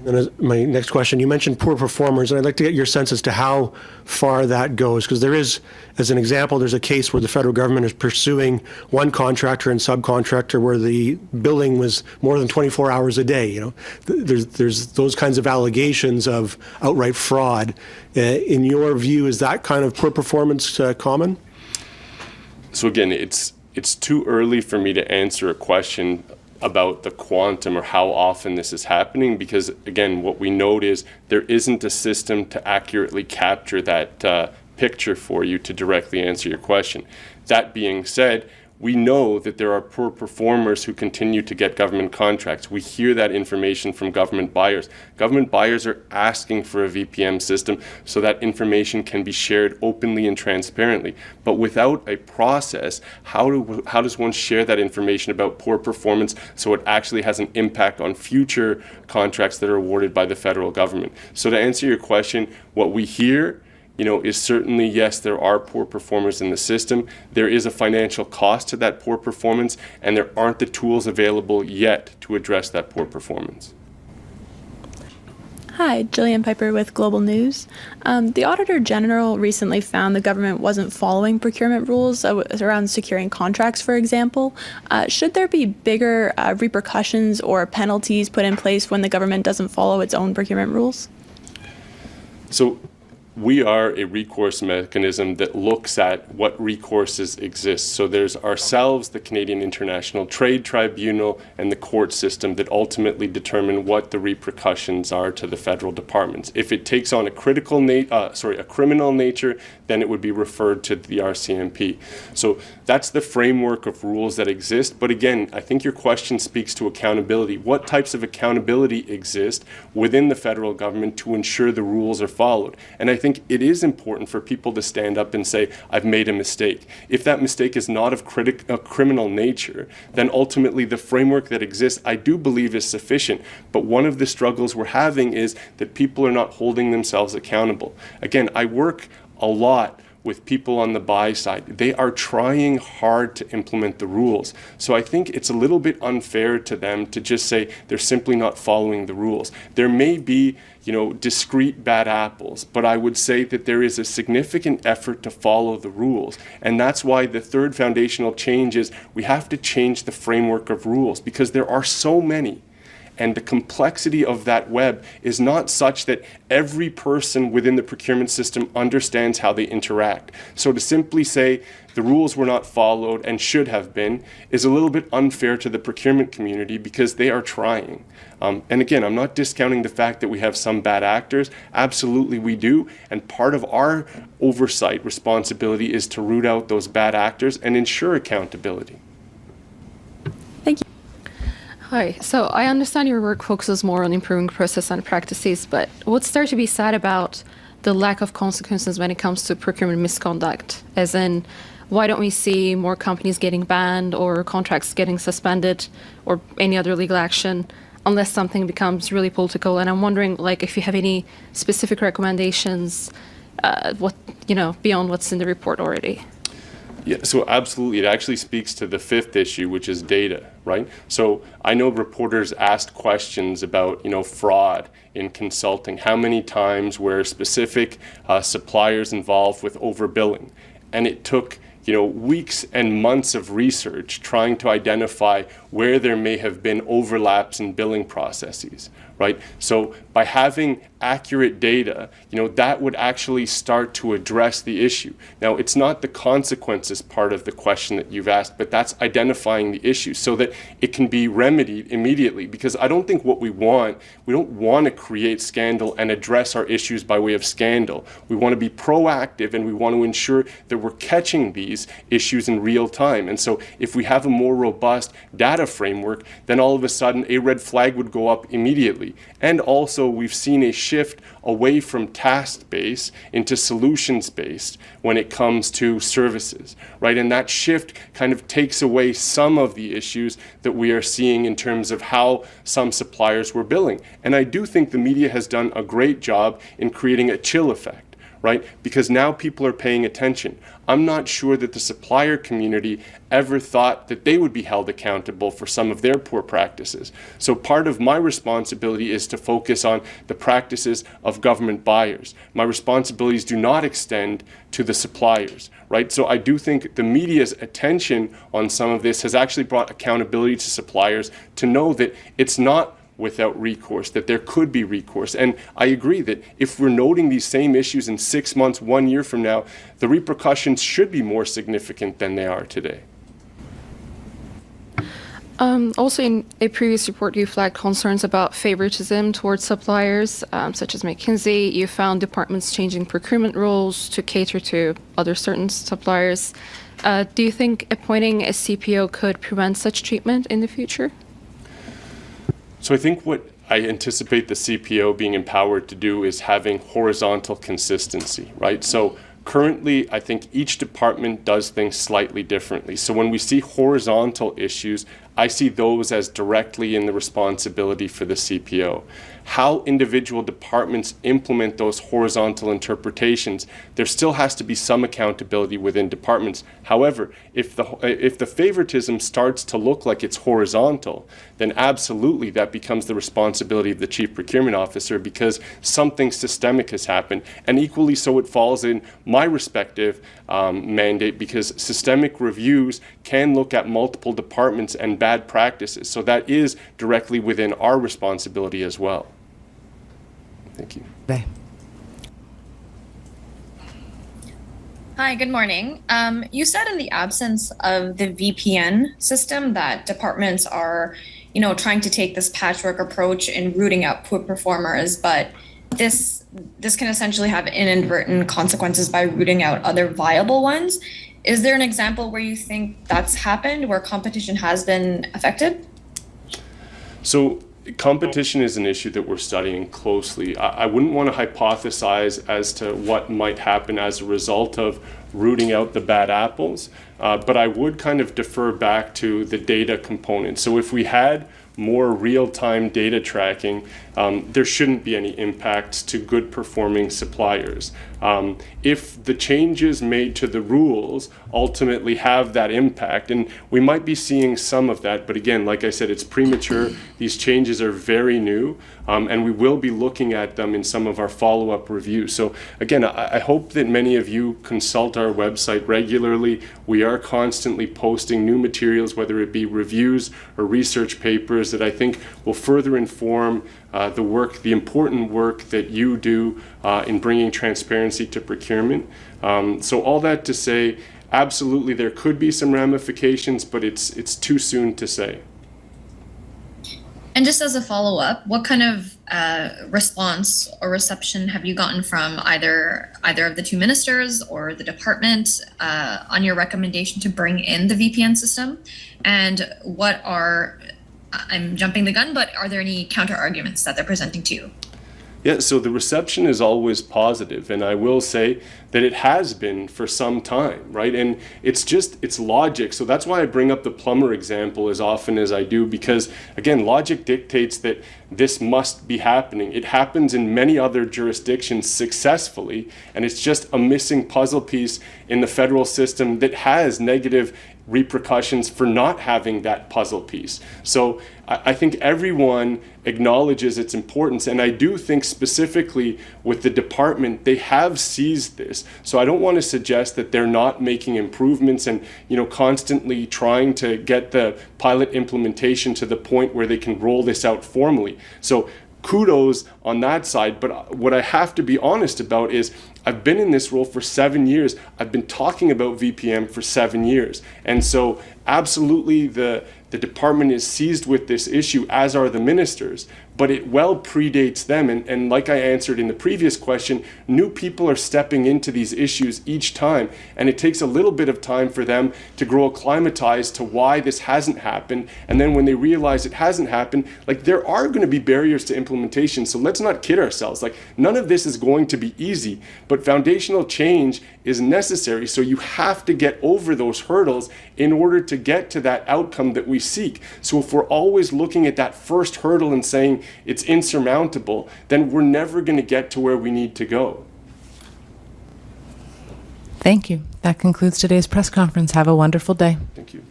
And as my next question, you mentioned poor performers, and I'd like to get your sense as to how far that goes, because there is, as an example, there's a case where the federal government is pursuing one contractor and subcontractor where the billing was more than 24 hours a day. You know, there's those kinds of allegations of outright fraud. In your view, is that kind of poor performance common? So again, it's too early for me to answer a question about the quantum or how often this is happening, because again, what we note is there isn't a system to accurately capture that picture for you to directly answer your question. That being said, we know that there are poor performers who continue to get government contracts. We hear that information from government buyers. Government buyers are asking for a VPM system so that information can be shared openly and transparently. But without a process, how does one share that information about poor performance so it actually has an impact on future contracts that are awarded by the federal government? So to answer your question, what we hear is certainly, yes, there are poor performers in the system. There is a financial cost to that poor performance, and there aren't the tools available yet to address that poor performance. Hi, Jillian Piper with Global News. The Auditor General recently found the government wasn't following procurement rules around securing contracts, for example. Should there be bigger repercussions or penalties put in place when the government doesn't follow its own procurement rules? So we are a recourse mechanism that looks at what recourses exist. So there's ourselves, the Canadian International Trade Tribunal, and the court system that ultimately determine what the repercussions are to the federal departments. If it takes on a criminal nature, then it would be referred to the RCMP. So that's the framework of rules that exist. But again, I think your question speaks to accountability. What types of accountability exist within the federal government to ensure the rules are followed? And I think it is important for people to stand up and say, I've made a mistake. If that mistake is not of criminal nature, then ultimately the framework that exists, I do believe, is sufficient. But one of the struggles we're having is that people are not holding themselves accountable. Again, I work a lot with people on the buy side. They are trying hard to implement the rules. So I think it's a little bit unfair to them to just say they're simply not following the rules. There may be, discrete bad apples, but I would say that there is a significant effort to follow the rules. And that's why the third foundational change is we have to change the framework of rules, because there are so many. And the complexity of that web is not such that every person within the procurement system understands how they interact. So to simply say the rules were not followed and should have been is a little bit unfair to the procurement community, because they are trying. And again, I'm not discounting the fact that we have some bad actors. Absolutely we do. And part of our oversight responsibility is to root out those bad actors and ensure accountability. Thank you. Hi. So I understand your work focuses more on improving process and practices, but what's there to be said about the lack of consequences when it comes to procurement misconduct? As in, why don't we see more companies getting banned or contracts getting suspended or any other legal action unless something becomes really political? And I'm wondering, if you have any specific recommendations, beyond what's in the report already. Yeah, so absolutely. It actually speaks to the fifth issue, which is data, right? So I know reporters asked questions about, fraud in consulting. How many times were specific suppliers involved with overbilling? And it took, weeks and months of research trying to identify where there may have been overlaps in billing processes, right? So by having accurate data, that would actually start to address the issue. Now, it's not the consequences part of the question that you've asked, but that's identifying the issue so that it can be remedied immediately. Because I don't think we don't want to create scandal and address our issues by way of scandal. We want to be proactive, and we want to ensure that we're catching these issues in real time. And so if we have a more robust data framework, then all of a sudden a red flag would go up immediately. And also we've seen a shift away from task-based into solutions-based when it comes to services, right? And that shift kind of takes away some of the issues that we are seeing in terms of how some suppliers were billing. And I do think the media has done a great job in creating a chill effect, right? Because now people are paying attention. I'm not sure that the supplier community ever thought that they would be held accountable for some of their poor practices. So part of my responsibility is to focus on the practices of government buyers. My responsibilities do not extend to the suppliers, right? So I do think the media's attention on some of this has actually brought accountability to suppliers to know that it's not without recourse, that there could be recourse. And I agree that if we're noting these same issues in 6 months, 1 year from now, the repercussions should be more significant than they are today. Also, in a previous report, you flagged concerns about favoritism towards suppliers, such as McKinsey. You found departments changing procurement rules to cater to other certain suppliers. Do you think appointing a CPO could prevent such treatment in the future? So I think what I anticipate the CPO being empowered to do is having horizontal consistency, right? So currently, I think each department does things slightly differently. So when we see horizontal issues, I see those as directly in the responsibility for the CPO. How individual departments implement those horizontal interpretations, there still has to be some accountability within departments. However, if the favoritism starts to look like it's horizontal, then absolutely that becomes the responsibility of the Chief Procurement Officer because something systemic has happened. And equally so it falls in my respective mandate because systemic reviews can look at multiple departments and bad practices. So that is directly within our responsibility as well. Thank you. Bye. Hi, good morning. You said in the absence of the VPN system that departments are, trying to take this patchwork approach in rooting out poor performers, but this can essentially have inadvertent consequences by rooting out other viable ones. Is there an example where you think that's happened, where competition has been affected? So competition is an issue that we're studying closely. I wouldn't want to hypothesize as to what might happen as a result of rooting out the bad apples, but I would kind of defer back to the data component. So if we had more real-time data tracking, there shouldn't be any impacts to good performing suppliers. If the changes made to the rules ultimately have that impact, and we might be seeing some of that, but again, like I said, it's premature. These changes are very new, and we will be looking at them in some of our follow-up reviews. So again, I hope that many of you consult our website regularly. We are constantly posting new materials, whether it be reviews or research papers that I think will further inform the important work that you do in bringing transparency to procurement. So all that to say, absolutely there could be some ramifications, but it's too soon to say. And just as a follow-up, what kind of response or reception have you gotten from either of the two ministers or the department on your recommendation to bring in the VPN system? And I'm jumping the gun, but are there any counter arguments that they're presenting to you? Yeah, so the reception is always positive, and I will say that it has been for some time, right? And it's logic. So that's why I bring up the plumber example as often as I do, because again, logic dictates that this must be happening. It happens in many other jurisdictions successfully, and it's just a missing puzzle piece in the federal system that has negative repercussions for not having that puzzle piece. So I think everyone acknowledges its importance, and I do think specifically with the department, they have seized this. So I don't want to suggest that they're not making improvements and constantly trying to get the pilot implementation to the point where they can roll this out formally. So kudos on that side, but what I have to be honest about is I've been in this role for 7 years. I've been talking about VPM for 7 years. And so absolutely the department is seized with this issue, as are the ministers, but it well predates them. And like I answered in the previous question, new people are stepping into these issues each time. And it takes a little bit of time for them to grow acclimatized to why this hasn't happened. And then when they realize it hasn't happened, there are going to be barriers to implementation. So let's not kid ourselves. None of this is going to be easy, but foundational change is necessary. So you have to get over those hurdles in order to get to that outcome that we seek. So if we're always looking at that first hurdle and saying it's insurmountable, then we're never going to get to where we need to go. Thank you. That concludes today's press conference. Have a wonderful day. Thank you.